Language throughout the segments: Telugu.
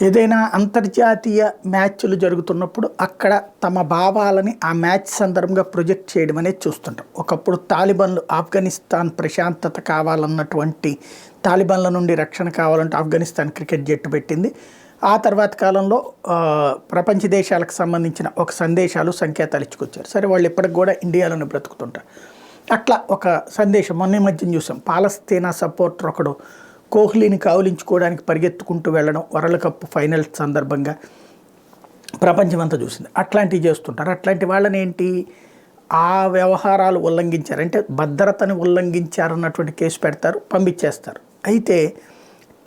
ఏదైనా అంతర్జాతీయ మ్యాచ్లు జరుగుతున్నప్పుడు అక్కడ తమ భావాలని ఆ మ్యాచ్ సందర్భంగా ప్రొజెక్ట్ చేయడం అనేది చూస్తుంటాం. ఒకప్పుడు తాలిబాన్లు ఆఫ్ఘనిస్తాన్ ప్రశాంతత కావాలన్నటువంటి, తాలిబాన్ల నుండి రక్షణ కావాలంటే ఆఫ్ఘనిస్తాన్ క్రికెట్ జట్టు పెట్టింది. ఆ తర్వాత కాలంలో ప్రపంచ దేశాలకు సంబంధించిన ఒక సందేశాలు సంకేతాలు ఇచ్చుకొచ్చారు. సరే, వాళ్ళు ఇప్పటికి కూడా ఇండియాలోనే బ్రతుకుతుంటారు. అట్లా ఒక సందేశం మొన్న మధ్యన చూసాం. పాలస్తీనా సపోర్టర్ ఒకడు కోహ్లీని కావులించుకోవడానికి పరిగెత్తుకుంటూ వెళ్ళడం వరల్డ్ కప్ ఫైనల్ సందర్భంగా ప్రపంచమంతా చూసింది. అట్లాంటివి చేస్తుంటారు. అట్లాంటి వాళ్ళని ఏంటి, ఆ వ్యవహారాలు ఉల్లంఘించారంటే భద్రతని ఉల్లంఘించారన్నటువంటి కేసు పెడతారు, పంపించేస్తారు. అయితే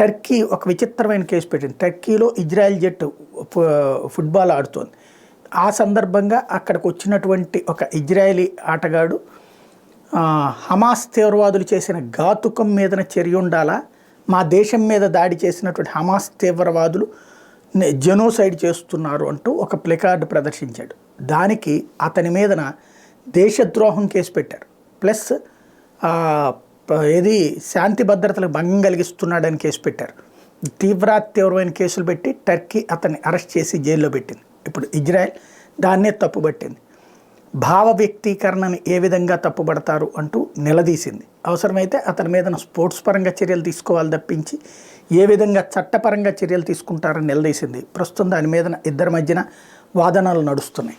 టర్కీ ఒక విచిత్రమైన కేసు పెట్టింది. టర్కీలో ఇజ్రాయెల్ జట్టు ఫుట్బాల్ ఆడుతోంది. ఆ సందర్భంగా అక్కడికి వచ్చినటువంటి ఒక ఇజ్రాయేలీ ఆటగాడు హమాస్ తీవ్రవాదులు చేసిన ఘాతుకం మీదన చర్య ఉండాలా, మా దేశం మీద దాడి చేసినటువంటి హమాస్ తీవ్రవాదులు జెనోసైడ్ చేస్తున్నారు అంటూ ఒక ప్లకార్డు ప్రదర్శించాడు. దానికి అతని మీదన దేశద్రోహం కేసు పెట్టారు. ప్లస్ ఏది శాంతి భద్రతలకు భంగం కలిగిస్తున్నాడని కేసు పెట్టారు. తీవ్రమైన కేసులు పెట్టి టర్కీ అతన్ని అరెస్ట్ చేసి జైల్లో పెట్టింది. ఇప్పుడు ఇజ్రాయెల్ దాన్నే తప్పుపట్టింది. భావ వ్యక్తీకరణని ఏ విధంగా తప్పుపడతారు అంటూ నిలదీసింది. అవసరమైతే అతని మీద స్పోర్ట్స్ పరంగా చర్యలు తీసుకోవాలి తప్పించి ఏ విధంగా చట్టపరంగా చర్యలు తీసుకుంటారని నిలదీసింది. ప్రస్తుతం దాని మీద ఇద్దరి మధ్యన వాదనలు నడుస్తున్నాయి.